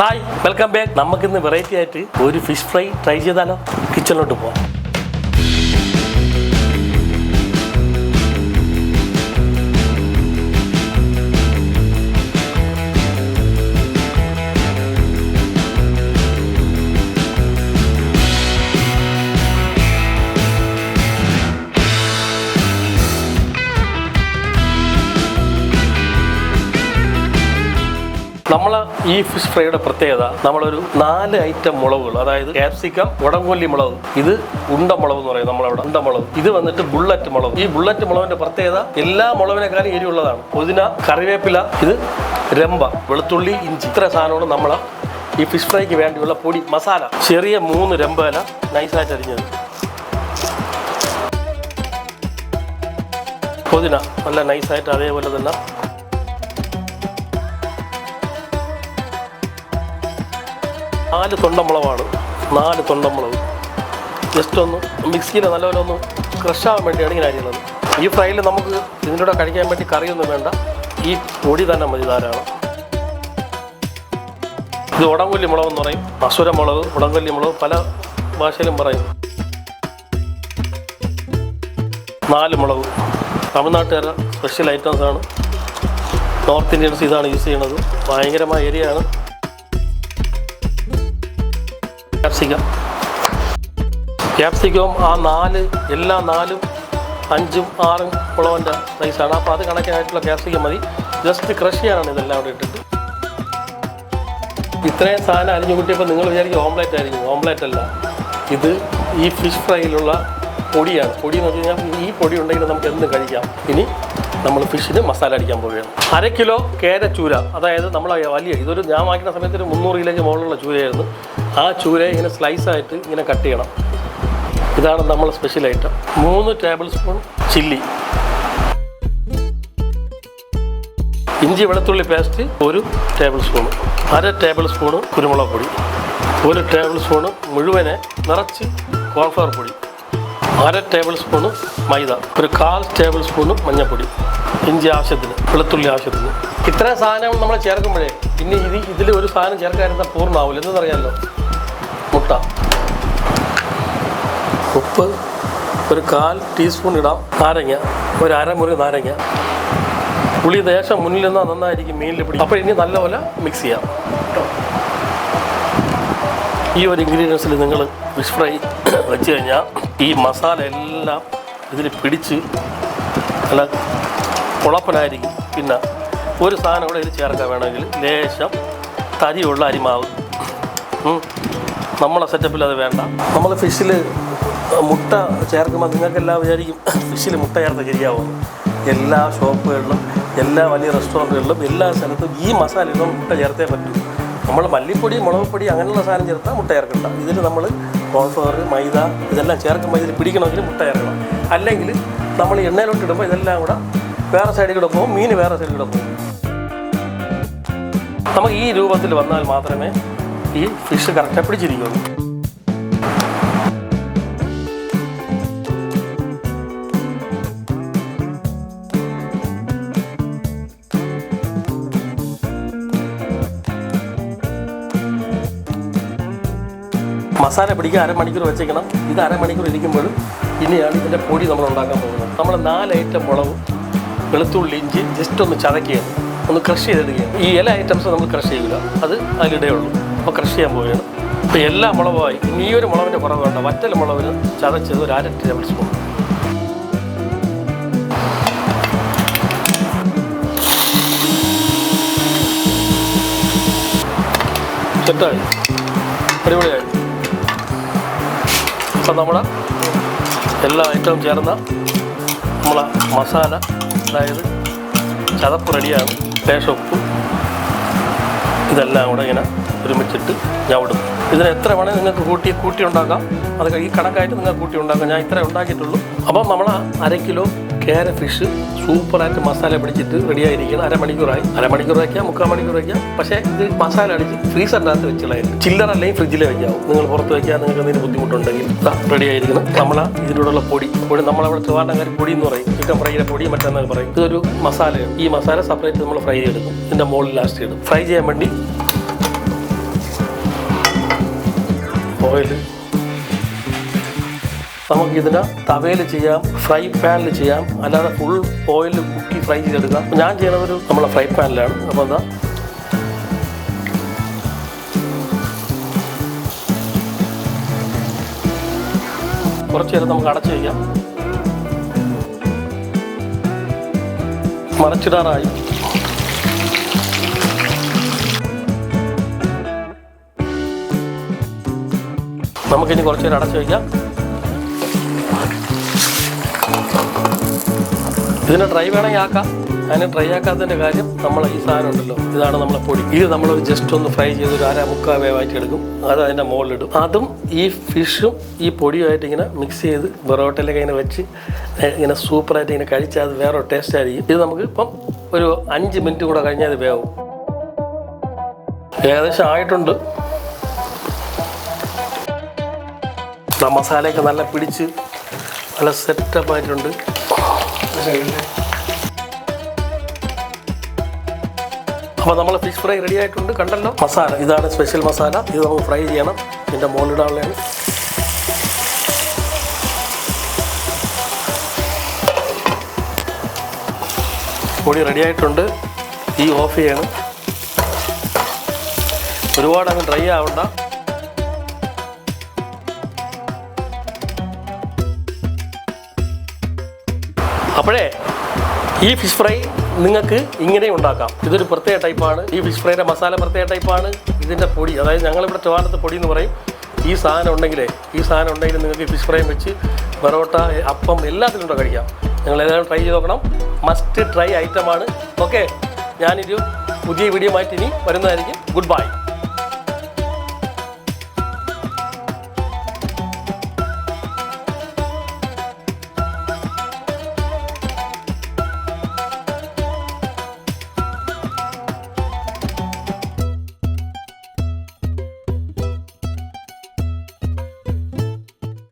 Hi, welcome back. നമുക്കിന്ന് variety ആയിട്ട് ഒരു ഫിഷ് ഫ്രൈ ട്രൈ ചെയ്താലോ? കിച്ചണിലോട്ട് പോവാം. നമ്മൾ ഈ ഫിഷ് ഫ്രൈയുടെ പ്രത്യേകത, നമ്മളൊരു 4 ഐറ്റം മുളകുകൾ, അതായത് ക്യാപ്സിക്കം, ഉടംകൊല്ലി മുളക്, ഇത് ഉണ്ടമുളക് എന്ന് പറയും നമ്മളവിടെ, ഉണ്ടമുളക്, ഇത് വന്നിട്ട് ബുള്ളറ്റ് മുളക്. ഈ ബുള്ളറ്റ് മുളകിന്റെ പ്രത്യേകത എല്ലാ മുളകിനേക്കാളും എരിവുള്ളതാണ്. പുതിന, കറിവേപ്പില, ഇത് രമ്പ, വെളുത്തുള്ളി, ഇഞ്ചി, ഇത്ര സാധനമാണ് നമ്മൾ ഈ ഫിഷ് ഫ്രൈക്ക് വേണ്ടിയുള്ള പൊടി മസാല. ചെറിയ 3 രമ്പല നൈസായിട്ട് അരിഞ്ഞത്, പുതിന നല്ല നൈസായിട്ട് അതേപോലെ തന്നെ, 4 തൊണ്ടമുളകാണ്. 4 തൊണ്ടമുളക് ജസ്റ്റ് ഒന്ന് മിക്സിയിൽ നല്ലപോലെ ഒന്ന് ക്രഷാകാൻ വേണ്ടിയാണ് ഇങ്ങനെ അരിയുന്നത്. ഈ ഫ്രൈയിൽ നമുക്ക് ഇതിൻ്റെ കൂടെ കഴിക്കാൻ വേണ്ടി കറിയൊന്നും വേണ്ട, ഈ പൊടി തന്നെ മതി ധാരാളം. ഇത് ഉടംകൊല്ലി മുളകെന്ന് പറയും, മസുരമുളക്, ഉടംകൊല്ലി മുളക് പല ഭാഷയിലും പറയും. 4 മുളക് തമിഴ്നാട്ടുകാരുടെ സ്പെഷ്യൽ ഐറ്റംസാണ്. നോർത്ത് ഇന്ത്യൻസ് ഇതാണ് യൂസ് ചെയ്യുന്നത്. ഭയങ്കരമായ ഏരിയയാണ്. ക്യാപ്സിക്കവും ആ 4 എല്ലാ 4, 5, 6 മുളകിൻ്റെ സൈസാണ്. അപ്പോൾ അത് കണക്കായിട്ടുള്ള ക്യാപ്സിക്കം മതി. ജസ്റ്റ് ക്രഷ് ചെയ്യാനാണ് ഇതെല്ലാം അവിടെ ഇട്ടിട്ട്. ഇത്രയും സാധനം അരിഞ്ഞു കൂട്ടിയപ്പോൾ നിങ്ങൾ വിചാരിക്കും ഓംലെറ്റ് ആയിരിക്കും. ഓംലെറ്റ് അല്ല, ഇത് ഈ ഫിഷ് ഫ്രൈയിലുള്ള പൊടിയാണ്. പൊടി എന്ന് വെച്ച് കഴിഞ്ഞാൽ ഈ പൊടി ഉണ്ടെങ്കിൽ നമുക്ക് എന്തും കഴിക്കാം. ഇനി നമ്മൾ ഫിഷിന് മസാല അടിക്കാൻ പോവുകയാണ്. 1/2 കിലോ കേരച്ചൂര, അതായത് നമ്മൾ വലിയ, ഇതൊരു ഞാൻ വാങ്ങിക്കുന്ന സമയത്ത് ഒരു 300 കിലോയ്ക്ക് മുകളിലുള്ള ചൂരയായിരുന്നു. ആ ചൂരയെ ഇങ്ങനെ സ്ലൈസായിട്ട് ഇങ്ങനെ കട്ട് ചെയ്യണം. ഇതാണ് നമ്മൾ special item. 3 table spoon chilli, ഇഞ്ചി വെളുത്തുള്ളി paste 1 table spoon, 1/2 table spoon കുരുമുളക് പൊടി, 1 ടേബിൾ സ്പൂണ് മുഴുവനെ നിറച്ച് കോൺഫ്ലവർ പൊടി, 1/2 ടേബിൾ സ്പൂണ് മൈദ, 1/4 ടേബിൾ സ്പൂണ് മഞ്ഞൾപ്പൊടി, ഇഞ്ചി ആവശ്യത്തിന്, വെളുത്തുള്ളി ആവശ്യത്തിന്. ഇത്രയും സാധനങ്ങൾ നമ്മൾ ചേർക്കുമ്പോഴേ പിന്നെ ഇതിൽ ഒരു സാധനം ചേർക്കാതിരുന്നാൽ പൂർണ്ണമാവില്ല. എന്തെന്നറിയാമല്ലോ? മുട്ട, ഉപ്പ്, 1/4 ടീസ്പൂൺ ഇടാം, നാരങ്ങ, 1/2 മുറി നാരങ്ങ, പുളി ദേശം മുന്നിൽ നിന്നാൽ നന്നായിരിക്കും മീനിൽ പിടിക്കും. അപ്പോൾ ഇനി നല്ലപോലെ മിക്സ് ചെയ്യാം. ഈ ഒരു ഇൻഗ്രീഡിയൻസിൽ നിങ്ങൾ ഫിഷ് ഫ്രൈ വെച്ച് കഴിഞ്ഞാൽ ഈ മസാല എല്ലാം ഇതിൽ പിടിച്ച് നല്ല കുളപ്പനായിരിക്കും. പിന്നെ ഒരു സാധനം കൂടെ ഇതിൽ ചേർക്കാൻ വേണമെങ്കിൽ ലേശം തരിയുള്ള അരിമാവ്. നമ്മളെ സെറ്റപ്പിൽ അത് വേണ്ട. നമ്മൾ ഫിഷിൽ മുട്ട ചേർക്കുമ്പോൾ നിങ്ങൾക്കെല്ലാം വിചാരിക്കും ഫിഷിൽ മുട്ട ചേർത്ത് ശരിയാവും. എല്ലാ ഷോപ്പുകളിലും, എല്ലാ വലിയ റെസ്റ്റോറൻറ്റുകളിലും, എല്ലാ സ്ഥലത്തും ഈ മസാലയിൽ മുട്ട ചേർത്തേ പറ്റൂ. നമ്മൾ മല്ലിപ്പൊടി, മുളക് പൊടി അങ്ങനെയുള്ള സാധനം ചേർത്താൽ മുട്ട ചേർക്കണ്ട. ഇതിൽ നമ്മൾ കോൺഫ്ലവർ, മൈദ ഇതെല്ലാം ചേർക്കുമ്പോൾ ഇതിൽ പിടിക്കണമെങ്കിൽ മുട്ട ചേർക്കണം. അല്ലെങ്കിൽ നമ്മൾ എണ്ണയിലോട്ട് ഇടുമ്പോൾ ഇതെല്ലാം കൂടെ വേറെ സൈഡിൽ കൂടെ പോകും, മീൻ വേറെ സൈഡിൽ കൂടെ പോകും. നമുക്ക് ഈ രൂപത്തിൽ വന്നാൽ മാത്രമേ ഈ ഫിഷ് കറക്റ്റായി പിടിച്ചിരിക്കുള്ളൂ. മസാല പിടിക്കാൻ 1/2 മണിക്കൂർ വെച്ചേക്കണം. ഇത് 1/2 മണിക്കൂർ ഇരിക്കുമ്പോഴും ഇനിയാണ് ഇതിൻ്റെ പൊടി നമ്മൾ ഉണ്ടാക്കാൻ പോകുന്നത്. നമ്മൾ 4 ഐറ്റം മുളകും, വെളുത്തുള്ളി, ഇഞ്ചി ജസ്റ്റ് ഒന്ന് ചതക്കുകയാണ്, ഒന്ന് ക്രഷ് ചെയ്തെടുക്കുകയാണ്. ഈ എല്ലാ ഐറ്റംസും നമ്മൾ ക്രഷ് ചെയ്യില്ല, അത് അതിലിടയുള്ളൂ. അപ്പോൾ ക്രഷ് ചെയ്യാൻ പോവുകയാണ്. ഇപ്പോൾ എല്ലാ മുളകുമായി ഇനി ഈ ഒരു മുളകിൻ്റെ കുറവ് വേണ്ട. വറ്റൽ മുളകിന് ചതച്ചത് 1/2 ടേബിൾ സ്പൂൺ, സെറ്റായി, അടിപൊളിയായി. അപ്പം നമ്മുടെ എല്ലാ ഐറ്റവും ചേർന്ന നമ്മളെ മസാല, അതായത് ചതപ്പ് റെഡിയാണ്. ലേശം ഉപ്പ്, ഇതെല്ലാം കൂടെ ഇങ്ങനെ ഒരുമിച്ചിട്ട് ഞവിടും. ഇതിന് എത്ര വേണേൽ നിങ്ങൾക്ക് കൂട്ടി ഉണ്ടാക്കാം. അത് ഈ കണക്കായിട്ട് നിങ്ങൾക്ക് കൂട്ടി ഉണ്ടാക്കാം. ഞാൻ ഇത്രേ ഉണ്ടാക്കിയിട്ടുള്ളൂ. അപ്പം നമ്മൾ 1/2 കിലോ കേര ഫിഷ് സൂപ്പറായിട്ട് മസാല പിടിച്ചിട്ട് റെഡിയായിരിക്കണം. 1/2 മണിക്കൂറായി. 1/2 മണിക്കൂർ വയ്ക്കാം, 3/4 മണിക്കൂർ വയ്ക്കാം. പക്ഷേ ഇത് മസാല അടിച്ച് ഫ്രീസറിനകത്ത് വെച്ചുകളായിരുന്നു. ചില്ലറ അല്ലെങ്കിൽ ഫ്രിഡ്ജിൽ വയ്ക്കാവും. നിങ്ങൾ പുറത്ത് വയ്ക്കാൻ നിങ്ങൾക്ക് എന്തെങ്കിലും ബുദ്ധിമുട്ടുണ്ടെങ്കിൽ റെഡി ആയിരിക്കണം. നമ്മൾ ഇതിലൂടെയുള്ള പൊടി നമ്മളവിടെ ട്രിവാൻഡ്രം പൊടി എന്ന് പറയും. ചിക്കൻ ഫ്രൈയുടെ പൊടി മറ്റെന്നൊക്കെ പറയും. ഇതൊരു മസാലയാണ്. ഈ മസാല സെപ്പറേറ്റ് നമ്മൾ ഫ്രൈ ചെയ്തെടുക്കും. ഇതിൻ്റെ മുകളിൽ ലാസ്റ്റ് ഇടും. ഫ്രൈ ചെയ്യാൻ വേണ്ടി ഓയിൽ. നമുക്കിതിനെ തവയിൽ ചെയ്യാം, ഫ്രൈ പാനിൽ ചെയ്യാം, അല്ലാതെ ഫുൾ ഓയിൽ മുക്കി ഫ്രൈ ചെയ്തെടുക്കാം. ഞാൻ ചെയ്യുന്നത് നമ്മളെ ഫ്രൈ പാനിലാണ്. അപ്പോൾ എന്താ കുറച്ച് നേരം നമുക്ക് അടച്ചു വയ്ക്കാം. മറച്ചിടാറായി. നമുക്കിനി കുറച്ച് നേരം അടച്ചു വയ്ക്കാം. ഇതിനെ ഡ്രൈ വേണമെങ്കിൽ ആക്കാം. അതിനെ ഡ്രൈ ആക്കാത്തതിൻ്റെ കാര്യം നമ്മൾ ഈ സാധനം ഉണ്ടല്ലോ, ഇതാണ് നമ്മളെ പൊടി. ഇത് നമ്മളൊരു ജസ്റ്റ് ഒന്ന് ഫ്രൈ ചെയ്ത് ഒരു 1/4 വേവായിട്ട് എടുക്കും. അത് അതിൻ്റെ മുകളിലിടും. അതും ഈ ഫിഷും ഈ പൊടിയുമായിട്ട് ഇങ്ങനെ മിക്സ് ചെയ്ത് പൊറോട്ടയിലൊക്കെ ഇങ്ങനെ വെച്ച് ഇങ്ങനെ സൂപ്പറായിട്ട് ഇങ്ങനെ കഴിച്ചാൽ അത് വേറെ ടേസ്റ്റ് ആയിരിക്കും. ഇത് നമുക്ക് ഇപ്പം ഒരു 5 മിനിറ്റ് കൂടെ കഴിഞ്ഞാൽ ഇത് വേവും. ഏകദേശം ആയിട്ടുണ്ട്. മസാലയൊക്കെ നല്ല പിടിച്ച് നല്ല സെറ്റപ്പ് ആയിട്ടുണ്ട്. അപ്പോൾ നമ്മൾ ഫിഷ് ഫ്രൈ റെഡി ആയിട്ടുണ്ട്. കണ്ടല്ലോ മസാല. ഇതാണ് സ്പെഷ്യൽ മസാല. ഇത് നമുക്ക് ഫ്രൈ ചെയ്യണം. ഇതിൻ്റെ മുകളിലിടാനുള്ളതാണ്. പൊടി റെഡി ആയിട്ടുണ്ട്. തീ ഓഫ് ചെയ്യണം. ഒരുപാട് അങ്ങ് ഡ്രൈ ആവണ്ട. അപ്പോഴേ ഈ ഫിഷ് ഫ്രൈ നിങ്ങൾക്ക് ഇങ്ങനെയും ഉണ്ടാക്കാം. ഇതൊരു പ്രത്യേക ടൈപ്പാണ്. ഈ ഫിഷ് ഫ്രൈയുടെ മസാല പ്രത്യേക ടൈപ്പാണ്. ഇതിൻ്റെ പൊടി, അതായത് ഞങ്ങളിവിടെ ട്രിവാൻഡ്രത്ത് പൊടി എന്ന് പറയും. ഈ സാധനം ഉണ്ടെങ്കിൽ നിങ്ങൾക്ക് ഫിഷ് ഫ്രൈ വെച്ച് പൊറോട്ട, അപ്പം എല്ലാത്തിലും കൂടെ കഴിക്കാം. നിങ്ങൾ ഏതായാലും ട്രൈ ചെയ്ത് നോക്കണം. മസ്റ്റ് ട്രൈ ഐറ്റമാണ്. ഓക്കെ, ഞാനൊരു പുതിയ വീഡിയോ ആയിട്ട് ഇനി വരുന്നതായിരിക്കും. Good bye.